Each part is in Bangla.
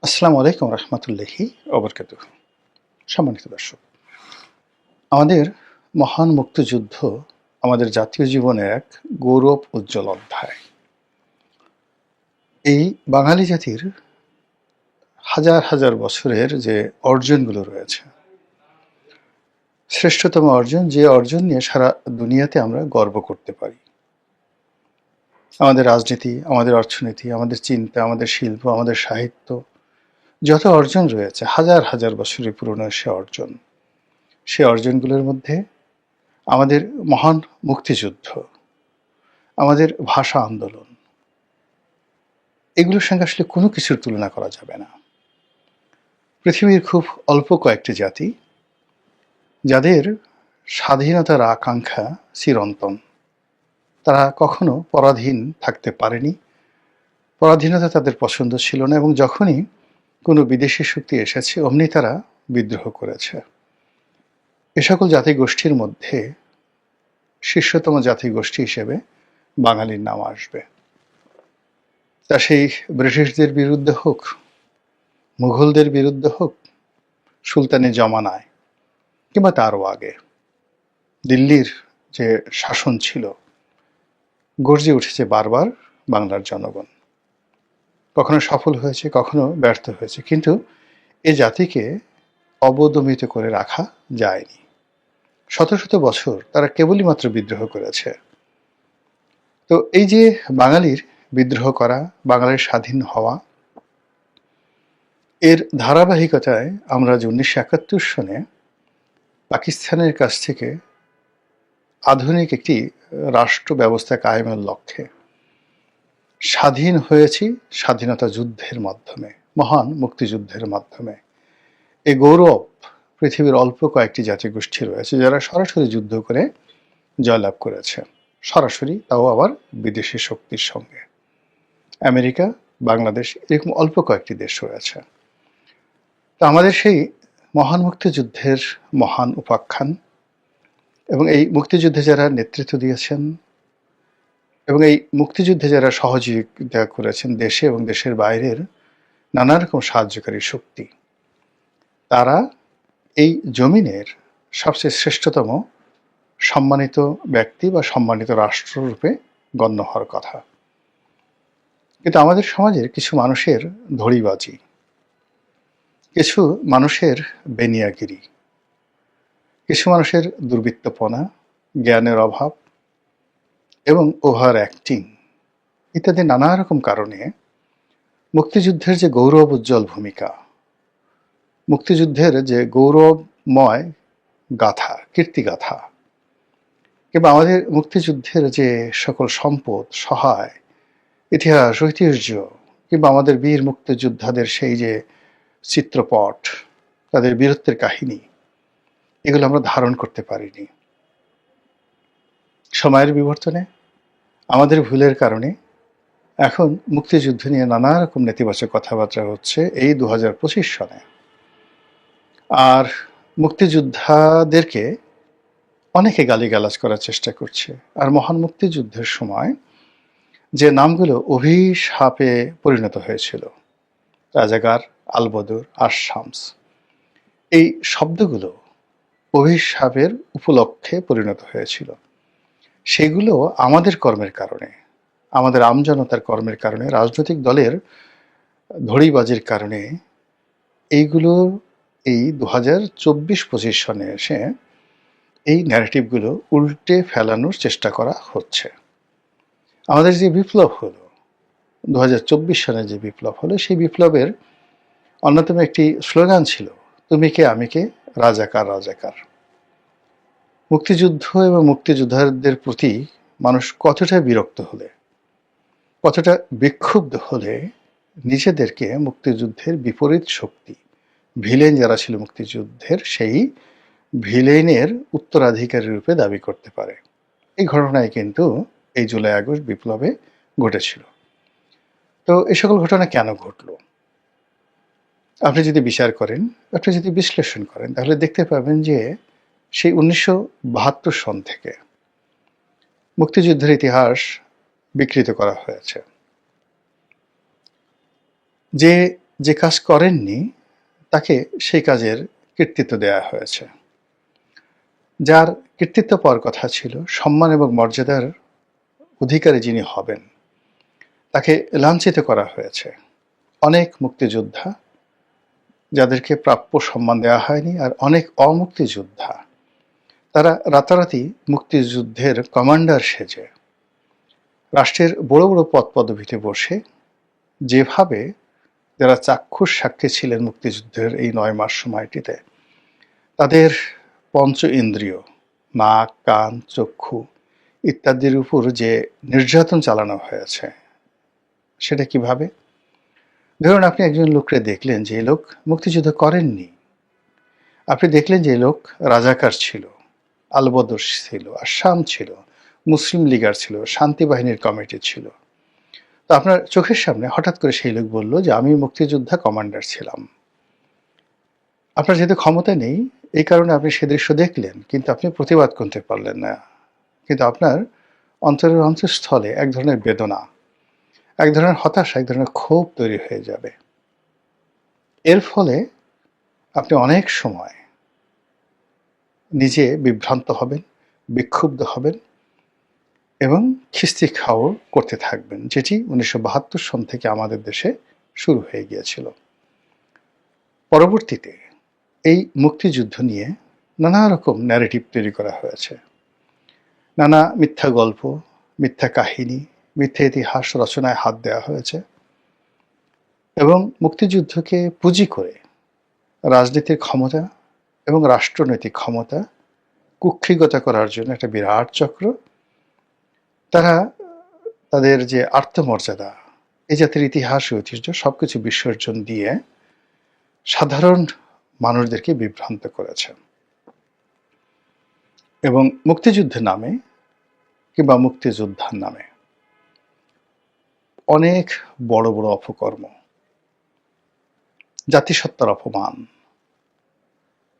আসসালামু আলাইকুম রহমতুল্লাহি ওবরকাতুহ। সম্মানিত দর্শক, আমাদের মহান মুক্তিযুদ্ধ আমাদের জাতীয় জীবনের এক গৌরব উজ্জ্বল অধ্যায়। এই বাঙালি জাতির হাজার হাজার বছরের যে অর্জনগুলো রয়েছে, শ্রেষ্ঠতম অর্জন, যে অর্জন নিয়ে সারা দুনিয়াতে আমরা গর্ব করতে পারি। আমাদের রাজনীতি, আমাদের অর্থনীতি, আমাদের চিন্তা, আমাদের শিল্প, আমাদের সাহিত্য, যত অর্জন রয়েছে হাজার হাজার বছরের পুরনো সে অর্জনগুলোর মধ্যে আমাদের মহান মুক্তিযুদ্ধ, আমাদের ভাষা আন্দোলন, এগুলোর সঙ্গে আসলে কোনো কিছুর তুলনা করা যাবে না। পৃথিবীর খুব অল্প কয়েকটি জাতি যাদের স্বাধীনতার আকাঙ্ক্ষা চিরন্তন, তারা কখনো পরাধীন থাকতে পারেনি, পরাধীনতা তাদের পছন্দ ছিল না, এবং যখনই কোনো বিদেশি শক্তি এসেছে অমনি তারা বিদ্রোহ করেছে। এ সকল জাতিগোষ্ঠীর মধ্যে শীর্ষতম জাতিগোষ্ঠী হিসেবে বাঙালির নাম আসবে। তা সেই ব্রিটিশদের বিরুদ্ধে হোক, মুঘলদের বিরুদ্ধে হোক, সুলতানি জমানায় কিংবা তারও আগে দিল্লির যে শাসন ছিল, গর্জে উঠেছে বারবার বাংলার জনগণ। কখনো সফল হয়েছে, কখনো ব্যর্থ হয়েছে, কিন্তু এ জাতিকে অবদমিত করে রাখা যায়নি। শত শত বছর তারা কেবলই মাত্র বিদ্রোহ করেছে। তো এই যে বাঙালির বিদ্রোহ করা, বাঙালির স্বাধীন হওয়া, এর ধারাবাহিকতায় আমরা যে 1971 সনে পাকিস্তানের কাছ থেকে আধুনিক একটি রাষ্ট্র ব্যবস্থা কায়েমের লক্ষ্যে স্বাধীন হয়েছি, স্বাধীনতা যুদ্ধের মাধ্যমে, মহান মুক্তিযুদ্ধের মাধ্যমে। এই গৌরব পৃথিবীর অল্প কয়েকটি জাতিগোষ্ঠী রয়েছে যারা সরাসরি যুদ্ধ করে জয়লাভ করেছে, সরাসরি, তাও আবার বিদেশি শক্তির সঙ্গে। আমেরিকা, বাংলাদেশ, এরকম অল্প কয়েকটি দেশ রয়েছে। তো আমাদের সেই মহান মুক্তিযুদ্ধের মহান উপাখ্যান এবং এই মুক্তিযুদ্ধে যারা নেতৃত্ব দিয়েছেন এবং এই মুক্তিযুদ্ধে যারা সহযোগিতা করেছেন, দেশে এবং দেশের বাইরের নানা রকম সাহায্যকারী শক্তি, তারা এই জমিনের সবচেয়ে শ্রেষ্ঠতম সম্মানিত ব্যক্তি বা সম্মানিত রাষ্ট্ররূপে গণ্য হওয়ার কথা। কিন্তু আমাদের সমাজের কিছু মানুষের ধড়িবাজি, কিছু মানুষের বেনিয়াগিরি, কিছু মানুষের দুর্বৃত্তপনা, জ্ঞানের অভাব এবং ওভার অ্যাক্টিং ইত্যাদি নানা রকম কারণে মুক্তিযুদ্ধের যে গৌরব উজ্জ্বল ভূমিকা, মুক্তিযুদ্ধের যে গৌরবময় গাথা, কীর্তিগাথা, কিংবা আমাদের মুক্তিযুদ্ধের যে সকল সম্পদ, সহায়, ইতিহাস, ঐতিহ্য, কিংবা আমাদের বীর মুক্তিযোদ্ধাদের সেই যে চিত্রপট, তাদের বীরত্বের কাহিনী, এগুলো আমরা ধারণ করতে পারিনি। সময়ের বিবর্তনে, আমাদের ভুলের কারণে এখন মুক্তিযুদ্ধ নিয়ে নানা রকম নেতিবাচক কথাবার্তা হচ্ছে এই 2025 সনে। আর মুক্তিযোদ্ধাদেরকে অনেকে গালিগালাজ করার চেষ্টা করছে। আর মহান মুক্তিযুদ্ধের সময় যে নামগুলো অভিশাপে পরিণত হয়েছিল, রাজাকার, আলবদর, আশামস, এই শব্দগুলো অভিশাপের উপলক্ষে পরিণত হয়েছিল, সেগুলো আমাদের কর্মের কারণে, আমাদের আমজনতার কর্মের কারণে, রাজনৈতিক দলের ধড়িবাজির কারণে এইগুলো এই 2024-25 সনে এসে এই ন্যারেটিভগুলো উল্টে ফেলানোর চেষ্টা করা হচ্ছে। আমাদের যে বিপ্লব হলো, 2024 সনে যে বিপ্লব হলো, সেই বিপ্লবের অন্যতম একটি স্লোগান ছিল, তুমি কে আমি কে, রাজাকার রাজাকার। মুক্তিযুদ্ধ এবং মুক্তিযোদ্ধাদের প্রতি মানুষ কতটা বিরক্ত হলে, কতটা বিক্ষুব্ধ হলে নিজেদেরকে মুক্তিযুদ্ধের বিপরীত শক্তি, ভিলেন যারা ছিল মুক্তিযুদ্ধের, সেই ভিলেনের উত্তরাধিকারী রূপে দাবি করতে পারে। এই ঘটনায় কিন্তু এই জুলাই আগস্ট বিপ্লবে ঘটেছিল। তো এই সকল ঘটনা কেন ঘটল, আপনি যদি বিচার করেন, আপনি যদি বিশ্লেষণ করেন, তাহলে দেখতে পাবেন যে সেই 1972 সন থেকে মুক্তিযুদ্ধের ইতিহাস বিকৃত করা হয়েছে। যে যে কাজ করেননি তাকে সেই কাজের কৃতিত্ব দেয়া হয়েছে। যার কৃতিত্ব পাওয়ার কথা ছিল, সম্মান এবং মর্যাদার অধিকারী যিনি হবেন, তাকে লাঞ্ছিত করা হয়েছে। অনেক মুক্তিযোদ্ধা যাদেরকে প্রাপ্য সম্মান দেওয়া হয়নি, আর অনেক অমুক্তিযোদ্ধা তারা রাতারাতি মুক্তিযুদ্ধের কমান্ডার সেজে রাষ্ট্রের বড় বড় পদ পদবিতে বসে যেভাবে যারা চাক্ষুষ সাক্ষী ছিলেন মুক্তিযুদ্ধের এই 9 মাস সময়টিতে, তাদের পঞ্চ ইন্দ্রিয় নাক, কান, চক্ষু ইত্যাদির উপর যে নির্যাতন চালানো হয়েছে, সেটা কিভাবে? ধরুন, আপনি একজন লোককে দেখলেন যে এই লোক মুক্তিযুদ্ধ করেননি, আপনি দেখলেন যে এই লোক রাজাকার ছিল, আলবদর ছিল, আসাম ছিল, মুসলিম লীগার ছিল, শান্তি বাহিনীর কমিটি ছিল। তো আপনার চোখের সামনে হঠাৎ করে সেই লোক বলল যে আমি মুক্তিযোদ্ধা কমান্ডার ছিলাম। আপনার যেহেতু ক্ষমতা নেই, এই কারণে আপনি সে দৃশ্য দেখলেন, কিন্তু আপনি প্রতিবাদ করতে পারলেন না। কিন্তু আপনার অন্তরের অন্তঃস্থলে এক ধরনের বেদনা, এক ধরনের হতাশা, এক ধরনের ক্ষোভ তৈরি হয়ে যাবে। এর ফলে আপনি অনেক সময় নিজে বিভ্রান্ত হবেন, বিক্ষুব্ধ হবেন এবং খিস্তি খাওয়া করতে থাকবেন, যেটি 1972 সন থেকে আমাদের দেশে শুরু হয়ে গিয়েছিল। পরবর্তীতে এই মুক্তিযুদ্ধ নিয়ে নানা রকম ন্যারেটিভ তৈরি করা হয়েছে, নানা মিথ্যা গল্প, মিথ্যা কাহিনী, মিথ্যা ইতিহাস রচনায় হাত দেওয়া হয়েছে এবং মুক্তিযুদ্ধকে পুঁজি করে রাজনীতির ক্ষমতা এবং রাষ্ট্রনৈতিক ক্ষমতা কুক্ষিগত করার জন্য একটা বিরাট চক্র, তারা তাদের যে আত্মমর্যাদা, এই জাতির ইতিহাস ঐতিহ্য সবকিছু বিসর্জন দিয়ে সাধারণ মানুষদেরকে বিভ্রান্ত করেছে। এবং মুক্তিযুদ্ধের নামে কিংবা মুক্তিযোদ্ধার নামে অনেক বড় বড় অপকর্ম, জাতিসত্তার অপমান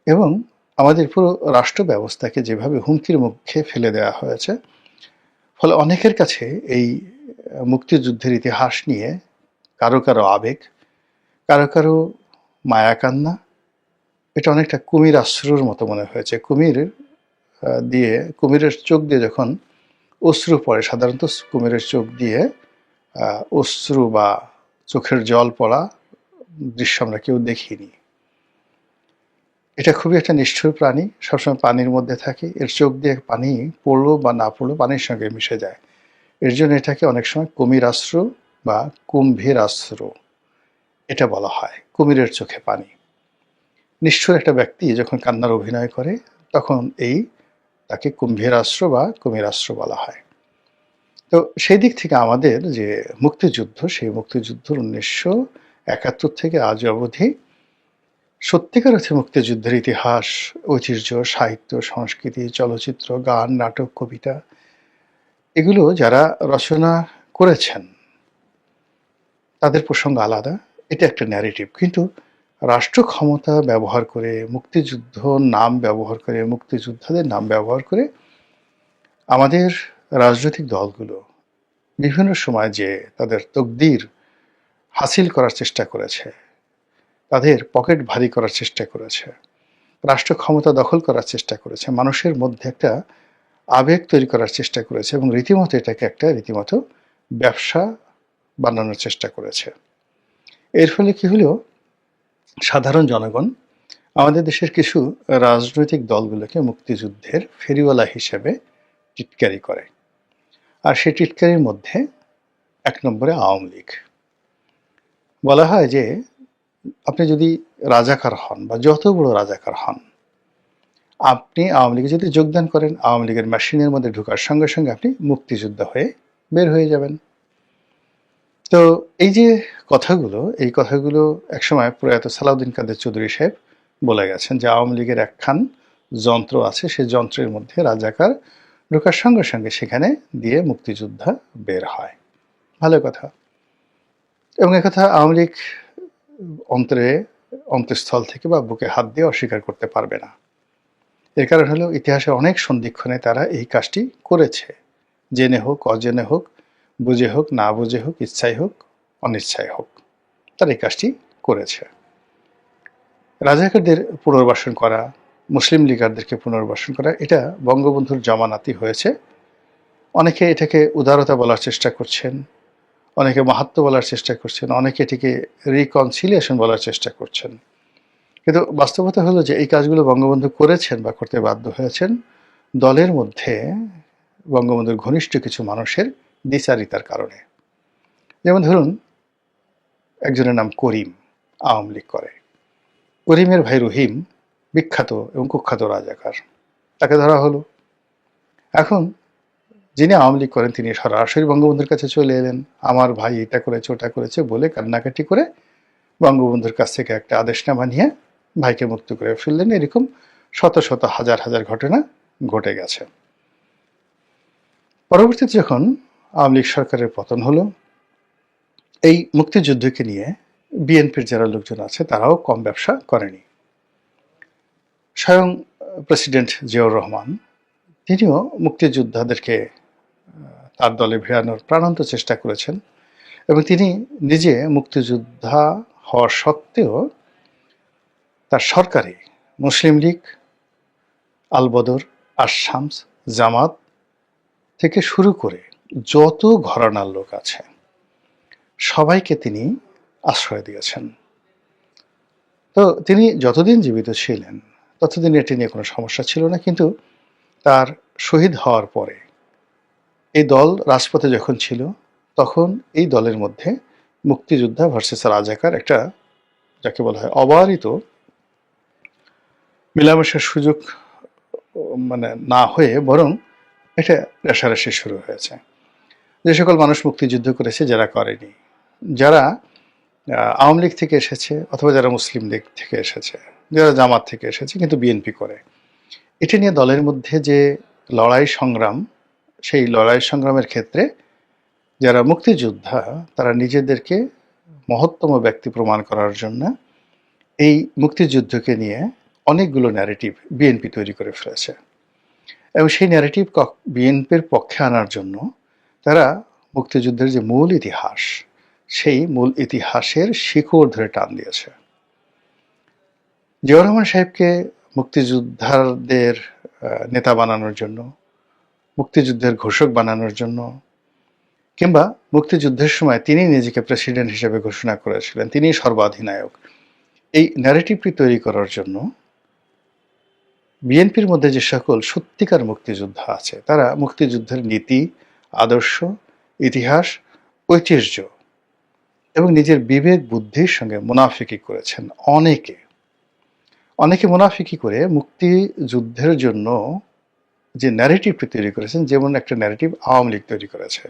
এবং আমাদের পুরো রাষ্ট্র ব্যবস্থাকে যেভাবে হুমকির মুখে ফেলে দেওয়া হয়েছে, ফলে অনেকের কাছে এই মুক্তিযুদ্ধের ইতিহাস নিয়ে কারো কারো আবেগ, কারো কারো মায়াকান্না, এটা অনেকটা কুমির আশ্রুর মতো মনে হয়েছে। কুমিরের চোখ দিয়ে যখন অশ্রু পড়ে, সাধারণত কুমিরের চোখ দিয়ে অশ্রু বা চোখের জল পড়া দৃশ্য আমরা কেউ দেখিনি। এটা খুবই একটা নিষ্ঠুর প্রাণী, সবসময় পানির মধ্যে থাকে, এর চোখ দিয়ে পানি পড়লো বা না পড়লো পানির সঙ্গে মিশে যায়। এর জন্য এটাকে অনেক সময় কুমির আশ্রু বা কুম্ভীর আশ্রু এটা বলা হয়। কুমিরের চোখে পানি। নিষ্ঠুর একটা ব্যক্তি যখন কান্নার অভিনয় করে, তখন তাকে কুম্ভীরাস্ত্র বা কুমিরাস্ত্র বলা হয়। তো সেই দিক থেকে আমাদের যে মুক্তিযুদ্ধ, সেই মুক্তিযুদ্ধ 1971 থেকে আজ অবধি সত্যিকার অর্থে মুক্তিযুদ্ধের ইতিহাস, ঐতিহ্য, সাহিত্য, সংস্কৃতি, চলচ্চিত্র, গান, নাটক, কবিতা, এগুলো যারা রচনা করেছেন তাদের প্রসঙ্গ আলাদা, এটা একটা ন্যারেটিভ। কিন্তু রাষ্ট্র ক্ষমতা ব্যবহার করে, মুক্তিযুদ্ধ নাম ব্যবহার করে, মুক্তিযোদ্ধাদের নাম ব্যবহার করে আমাদের রাজনৈতিক দলগুলো বিভিন্ন সময় যে তাদের তকদির হাসিল করার চেষ্টা করেছে, তাদের পকেট ভারী করার চেষ্টা করেছে, রাষ্ট্র ক্ষমতা দখল করার চেষ্টা করেছে, মানুষের মধ্যে একটা আবেগ তৈরি করার চেষ্টা করেছে এবং রীতিমতো এটাকে একটা রীতিমতো ব্যবসা বানানোর চেষ্টা করেছে। এর ফলে কি হলো, সাধারণ জনগণ আমাদের দেশের কিছু রাজনৈতিক দলগুলোকে মুক্তিযুদ্ধের ফেরিওয়ালা হিসেবে টিটকারি করে। আর সেই টিটকারির মধ্যে 1 নম্বরে আওয়ামী লীগ। বলা হয় যে আপনি যদি রাজাকার হন বা যত বড় রাজাকার হন, আপনি আওয়ামী লীগে যদি যোগদান করেন, আওয়ামী লীগের মেশিনের মধ্যে ঢোকার সঙ্গে সঙ্গে আপনি মুক্তিযোদ্ধা হয়ে বের হয়ে যাবেন। তো এই যে এই কথাগুলো একসময় প্রয়াত সালাউদ্দিন কাদের চৌধুরী সাহেব বলে গেছেন যে আওয়ামী লীগের একখান যন্ত্র আছে, সেই যন্ত্রের মধ্যে রাজাকার ঢোকার সঙ্গে সঙ্গে সেখানে দিয়ে মুক্তিযোদ্ধা বের হয়। ভালো কথা। এবং একথা আওয়ামী লীগ অন্তঃস্থল থেকে বা বুকে হাত দিয়ে অস্বীকার করতে পারবে না। এর কারণ হলো ইতিহাসে অনেক সন্ধিক্ষণে তারা এই কাজটি করেছে, জেনে হোক, অজেনে হোক, বুঝে হোক, না বুঝে হোক, ইচ্ছাই হোক, অনিচ্ছাই হোক, তারা এই কাজটি করেছে। রাজাকারদের পুনর্বাসন করা, মুসলিম লীগারদেরকে পুনর্বাসন করা, এটা বঙ্গবন্ধুর জামানাতি হয়েছে। অনেকে এটাকে উদারতা বলার চেষ্টা করছেন, অনেকে মাহাত্ম্য বলার চেষ্টা করছেন, অনেকে এটিকে রিকনসিলিয়েশন বলার চেষ্টা করছেন। কিন্তু বাস্তবতা হলো যে এই কাজগুলো বঙ্গবন্ধু করেছেন বা করতে বাধ্য হয়েছেন দলের মধ্যে বঙ্গবন্ধুর ঘনিষ্ঠ কিছু মানুষের দ্বিচারিতার কারণে। যেমন ধরুন, একজনের নাম করিম, আওয়ামী লীগ করে। করিমের ভাই রহিম বিখ্যাত এবং কুখ্যাত রাজাকার, তাকে ধরা হলো। এখন যিনি আওয়ামী লীগ করেন তিনি সরাসরি বঙ্গবন্ধুর কাছে চলে এলেন, আমার ভাই এটা করেছে ওটা করেছে বলে কান্নাকাটি করে বঙ্গবন্ধুর কাছ থেকে একটা আদেশনামা নিয়ে ভাইকে মুক্ত করে ফেললেন। এরকম শত শত হাজার হাজার ঘটনা ঘটে গেছে। পরবর্তীতে যখন আওয়ামী লীগ সরকারের পতন হলো, এই মুক্তিযুদ্ধকে নিয়ে বিএনপির যারা লোকজন আছে তারাও কম ব্যবসা করেনি। স্বয়ং প্রেসিডেন্ট জিয়াউর রহমান তিনিও মুক্তিযোদ্ধাদেরকে তার দলে ভিড়ানোর প্রাণান্ত চেষ্টা করেছেন এবং তিনি নিজে মুক্তিযোদ্ধা হওয়া সত্ত্বেও তার সরকারে মুসলিম লীগ, আলবদর, আশামস, জামাত থেকে শুরু করে যত ঘরানার লোক আছে সবাইকে তিনি আশ্রয় দিয়েছেন। তো তিনি যতদিন জীবিত ছিলেন ততদিন এটি নিয়ে কোনো সমস্যা ছিল না, কিন্তু তার শহীদ হওয়ার পরে এই দল রাজপথে যখন ছিল তখন এই দলের মধ্যে মুক্তিযোদ্ধা ভার্সেস রাজাকার একটা, যাকে বলা হয় অবারিত মেলামেশার সুযোগ মানে না হয়ে বরং এটা রেষারেষি শুরু হয়েছে। যে সকল মানুষ মুক্তিযুদ্ধ করেছে, যারা করেনি, যারা আওয়ামী লীগ থেকে এসেছে অথবা যারা মুসলিম লীগ থেকে এসেছে, যারা জামাত থেকে এসেছে কিন্তু বিএনপি করে, এটা নিয়ে দলের মধ্যে যে লড়াই সংগ্রাম, সেই লড়াই সংগ্রামের ক্ষেত্রে যারা মুক্তিযোদ্ধা তারা নিজেদেরকে মহত্তম ব্যক্তি প্রমাণ করার জন্য এই মুক্তিযুদ্ধকে নিয়ে অনেকগুলো ন্যারেটিভ বিএনপি তৈরি করে ফেলেছে এবং সেই ন্যারেটিভ বিএনপির পক্ষে আনার জন্য তারা মুক্তিযুদ্ধের যে মূল ইতিহাস, সেই মূল ইতিহাসের শিকড় ধরে টান দিয়েছে। জিয়াউর রহমান সাহেবকে মুক্তিযোদ্ধাদের নেতা বানানোর জন্য, মুক্তিযুদ্ধের ঘোষক বানানোর জন্য, কিংবা মুক্তিযুদ্ধের সময় তিনি নিজেকে প্রেসিডেন্ট হিসেবে ঘোষণা করেছিলেন, তিনি সর্বাধিনায়ক, এই ন্যারেটিভটি তৈরি করার জন্য বিএনপির মধ্যে যে সকল সত্যিকার মুক্তিযোদ্ধা আছে তারা মুক্তিযুদ্ধের নীতি, আদর্শ, ইতিহাস, ঐতিহ্য এবং নিজের বিবেক বুদ্ধির সঙ্গে মুনাফিকি করেছেন। অনেকে মুনাফিকি করে মুক্তিযুদ্ধের জন্য যে ন্যারেটিভটি তৈরি করেছেন, যেমন একটা ন্যারেটিভ আওয়ামী লীগ তৈরি করেছে।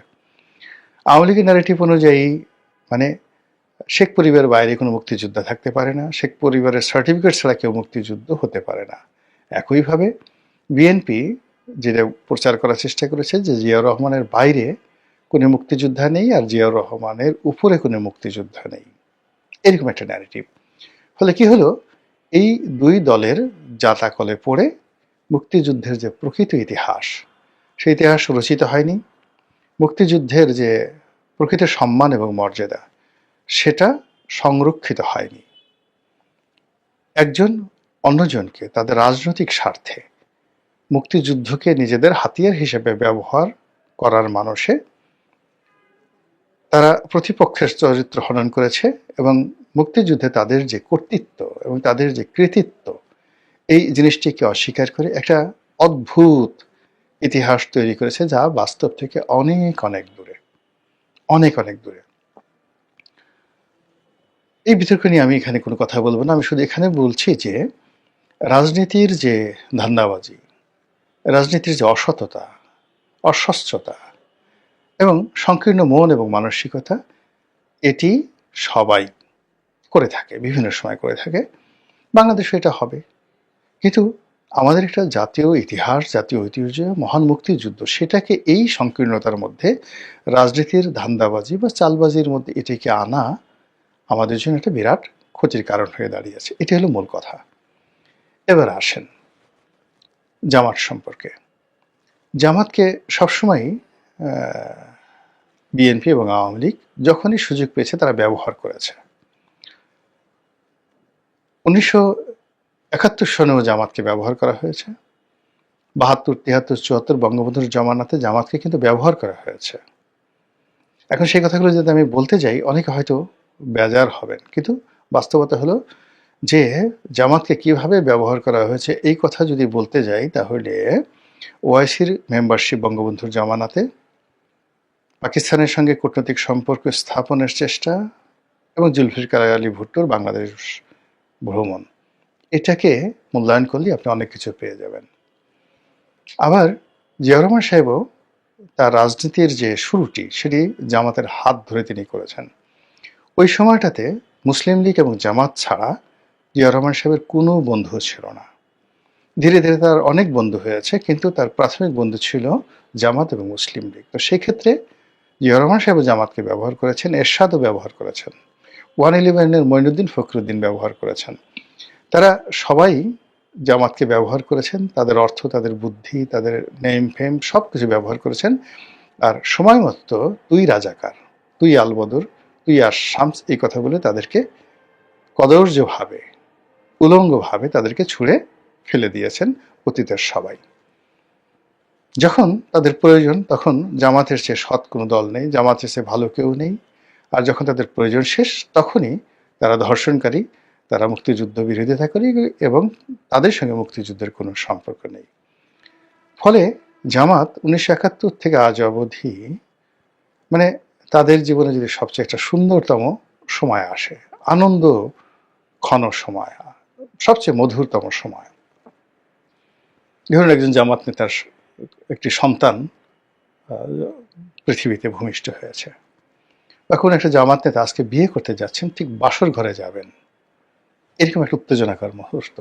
আওয়ামী লীগের ন্যারেটিভ অনুযায়ী মানে শেখ পরিবারের বাইরে কোনো মুক্তিযোদ্ধা থাকতে পারে না, শেখ পরিবারের সার্টিফিকেট ছাড়া কেউ মুক্তিযুদ্ধ হতে পারে না। একইভাবে বিএনপি যেটা প্রচার করার চেষ্টা করেছে যে জিয়াউর রহমানের বাইরে কোনো মুক্তিযোদ্ধা নেই আর জিয়াউর রহমানের উপরে কোনো মুক্তিযোদ্ধা নেই, এরকম একটা ন্যারেটিভ। ফলে কি হলো, এই দুই দলের জাতাকলে পড়ে মুক্তিযুদ্ধের যে প্রকৃত ইতিহাস, সেই ইতিহাস রচিত হয়নি। মুক্তিযুদ্ধের যে প্রকৃত সম্মান এবং মর্যাদা, সেটা সংরক্ষিত হয়নি। একজন অন্যজনকে তাদের রাজনৈতিক স্বার্থে মুক্তিযুদ্ধকে নিজেদের হাতিয়ার হিসেবে ব্যবহার করার মানসে তারা প্রতিপক্ষের চরিত্র হনন করেছে এবং মুক্তিযুদ্ধে তাদের যে কর্তৃত্ব এবং তাদের যে কৃতিত্ব, এই জিনিসটিকে অস্বীকার করে একটা অদ্ভুত ইতিহাস তৈরি করেছে যা বাস্তব থেকে অনেক অনেক দূরে, অনেক অনেক দূরে। এই বিতর্ক নিয়ে আমি এখানে কোনো কথা বলবো না। আমি শুধু এখানে বলছি যে রাজনীতির যে ধান্দাবাজি, রাজনীতির যে অসততা, অস্বচ্ছতা এবং সংকীর্ণ মন এবং মানসিকতা, এটি সবাই করে থাকে, বিভিন্ন সময় করে থাকে। বাংলাদেশে এটা হবে, কিন্তু আমাদের একটা জাতীয় ইতিহাস, জাতীয় ঐতিহ্য, মহান মুক্তিযুদ্ধ, সেটাকে এই সংকীর্ণতার মধ্যে রাজনীতির ধান্দাবাজি বা চালবাজির মধ্যে এটিকে আনা আমাদের জন্য একটা বিরাট ক্ষতির কারণ হয়ে দাঁড়িয়েছে। এটি হলো মূল কথা। এবার আসেন জামাত সম্পর্কে। জামাতকে সবসময়ই বিএনপি এবং আওয়ামী লীগ যখনই সুযোগ পেয়েছে তারা ব্যবহার করেছে। 1971 সনেও জামাতকে ব্যবহার করা হয়েছে। 72, 73, 74 বঙ্গবন্ধুর জমানাতে জামাতকে কিন্তু ব্যবহার করা হয়েছে। এখন সেই কথাগুলো যদি আমি বলতে যাই, অনেকে হয়তো বেজার হবেন, কিন্তু বাস্তবতা হলো যে জামাতকে কিভাবে ব্যবহার করা হয়েছে এই কথা যদি বলতে যাই, তাহলে ওআইসির মেম্বারশিপ বঙ্গবন্ধুর জমানাতে, পাকিস্তানের সঙ্গে কূটনৈতিক সম্পর্ক স্থাপনের চেষ্টা, এবং জুলফিকার আলী ভুট্টোর বাংলাদেশ ভ্রমণ, এটাকে মূল্যায়ন করলে আপনি অনেক কিছু পেয়ে যাবেন। আবার জিয়াউর রহমান সাহেবও তার রাজনীতির যে শুরুটি, সেটি জামাতের হাত ধরে তিনি করেছেন। ওই সময়টাতে মুসলিম লীগ এবং জামাত ছাড়া জিয়াউর রহমান সাহেবের কোনো বন্ধু ছিল না। ধীরে ধীরে তার অনেক বন্ধু হয়েছে, কিন্তু তার প্রাথমিক বন্ধু ছিল জামাত এবং মুসলিম লীগ। তো সেই ক্ষেত্রে জিয়াউর রহমান সাহেব জামাতকে ব্যবহার করেছেন, এরশাদও ব্যবহার করেছেন, 111-এর মঈনুদ্দিন ফখরুদ্দিন ব্যবহার করেছেন। তারা সবাই জামাতকে ব্যবহার করেছেন, তাদের অর্থ, তাদের বুদ্ধি, তাদের নেম ফেম সব কিছু ব্যবহার করেছেন। আর সময় মতো তুই রাজাকার, তুই আলবদর, তুই আর শামস, এই কথা বলে তাদেরকে কদর্যভাবে, উলঙ্গভাবে তাদেরকে ছুঁড়ে ফেলে দিয়েছেন অতীতের সবাই। যখন তাদের প্রয়োজন, তখন জামাতের চেয়ে সৎ কোনো দল নেই, জামাতের চেয়ে ভালো কেউ নেই। আর যখন তাদের প্রয়োজন শেষ, তখনই তারা ধর্ষণকারী, তারা মুক্তিযুদ্ধ বিরোধিতা করে, এবং তাদের সঙ্গে মুক্তিযুদ্ধের কোনো সম্পর্ক নেই। ফলে জামাত 1971 থেকে আজ অবধি, মানে তাদের জীবনে যদি সবচেয়ে একটা সুন্দরতম সময় আসে, আনন্দ ঘন সময়, সবচেয়ে মধুরতম সময়। ধরুন একজন জামাত নেতার একটি সন্তান পৃথিবীতে ভূমিষ্ঠ হয়েছে, বা কোনো একটা জামাত নেতা আজকে বিয়ে করতে যাচ্ছেন, ঠিক বাসর ঘরে যাবেন, এরকম একটা উত্তেজনাকর মুহূর্ত।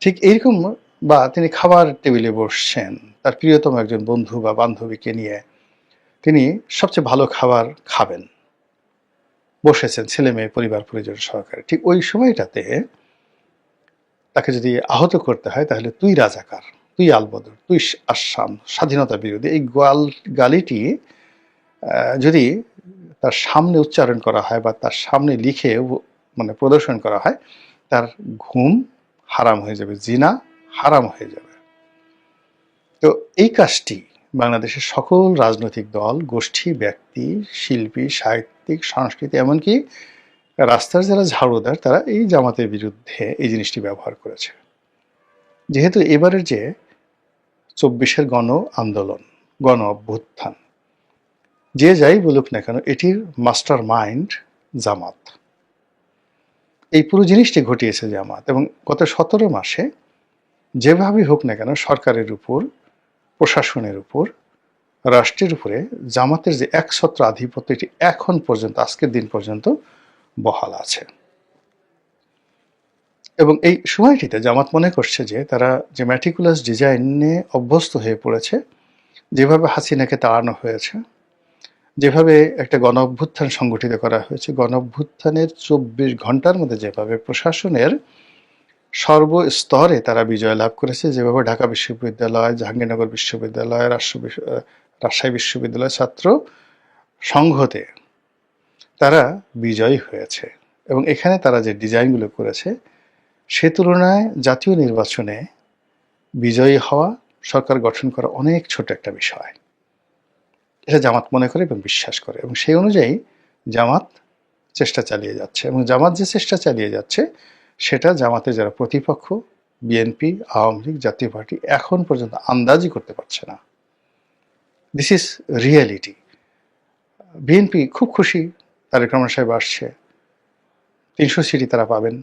ঠিক এইরকম, বা তিনি খাবার টেবিলে বসছেন, তার প্রিয়তম একজন বন্ধু বা বান্ধবীকে নিয়ে তিনি সবচেয়ে ভালো খাবার খাবেন, বসেছেন ছেলে মেয়ে পরিবার পরিজন সহকারে। ঠিক ওই সময়টাতে তাকে যদি আহত করতে হয়, তাহলে তুই রাজাকার, তুই আলবদর, তুই আসাম, স্বাধীনতা বিরোধী, এই গালিটি যদি তার সামনে উচ্চারণ করা হয় বা তার সামনে লিখে মানে প্রদর্শন করা হয়, তার ঘুম হারাম হয়ে যাবে, জিনা হারাম হয়ে যাবে। তো এই কাজটি বাংলাদেশের সকল রাজনৈতিক দল, গোষ্ঠী, ব্যক্তি, শিল্পী, সাহিত্যিক, সংস্কৃতি, এমনকি রাস্তার যারা ঝাড়ুদার, তারা এই জামাতের বিরুদ্ধে এই জিনিসটি ব্যবহার করেছে। যেহেতু এবারের যে 24-এর গণ আন্দোলন, গণ অভ্যুত্থান, যে যাই বলুক না কেন, এটির মাস্টার মাইন্ড জামাত। এই পুরো জিনিসটি ঘটিয়েছে জামাত, এবং গত 17 মাসে যেভাবে হোক না কেন সরকারের উপর, প্রশাসনের উপর, রাষ্ট্রের উপরে জামাতের যে একছত্র আধিপত্য, এটি এখন পর্যন্ত, আজকের দিন পর্যন্ত বহাল আছে। এবং এই সময়টিতে জামাত মনে করছে যে তারা যে ম্যাটিকুলাস ডিজাইনে অভ্যস্ত হয়ে পড়েছে, যেভাবে হাসিনাকে তাড়ানো হয়েছে, যেভাবে একটা গণ অভ্যুত্থান সংগঠিত করা হয়েছে, গণ অভ্যুত্থানের 24 ঘন্টার মধ্যে যেভাবে প্রশাসনের সর্বস্তরে তারা বিজয় লাভ করেছে, যেভাবে ঢাকা বিশ্ববিদ্যালয়, জাহাঙ্গীরনগর বিশ্ববিদ্যালয়, রাজশাহী বিশ্ববিদ্যালয় ছাত্র সংঘতে তারা বিজয়ী হয়েছে। এবং এখানে তারা যে ডিজাইনগুলো করেছে, সে তুলনায় জাতীয় নির্বাচনে বিজয়ী হওয়া, সরকার গঠন করা অনেক ছোট একটা বিষয়। এটা জামাত মনে করে এবং বিশ্বাস করে, এবং সেই অনুযায়ী জামাত চেষ্টা চালিয়ে যাচ্ছে। এবং জামাত যে চেষ্টা চালিয়ে যাচ্ছে, সেটা জামাতের যারা প্রতিপক্ষ, বিএনপি, আওয়ামী লীগ, জাতীয় পার্টি, এখন পর্যন্ত আন্দাজই করতে পারছে না। This is reality. বিএনপি খুব খুশি তারেক রহমান সাহেব আসছে, 300 সিটই তারা পাবেন।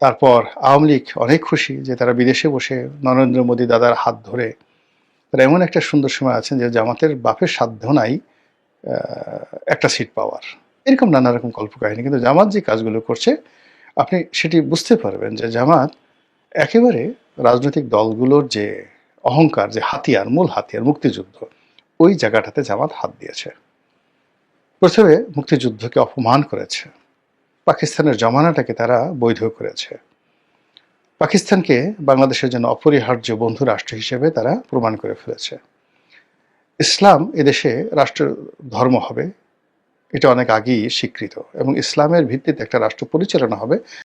তারপর আওয়ামী লীগ অনেক খুশি যে তারা বিদেশে বসে নরেন্দ্র মোদী দাদার হাত ধরে তারা এমন একটা সুন্দর সময় আছেন যে জামাতের বাপের সাধ্য নাই একটা সিট পাওয়ার। এরকম নানা রকম কল্পকাহিনী। কিন্তু জামাত যে কাজগুলো করছে, আপনি সেটি বুঝতে পারবেন যে জামাত একেবারে রাজনৈতিক দলগুলোর যে অহংকার, যে হাতিয়ার, মূল হাতিয়ার মুক্তিযুদ্ধ, ওই জায়গাটাতে জামাত হাত দিয়েছে। প্রথমে মুক্তিযুদ্ধকে অপমান করেছে, পাকিস্তানের জমানাটাকে তারা বৈধ করেছে, পাকিস্তানকে বাংলাদেশের জন্য অপরিহার্য বন্ধু রাষ্ট্র হিসেবে তারা প্রমাণ করে ফেলেছে। ইসলাম এদেশে রাষ্ট্র ধর্ম হবে, এটা অনেক আগেই স্বীকৃত, এবং ইসলামের ভিত্তিতে একটা রাষ্ট্র পরিচালনা হবে।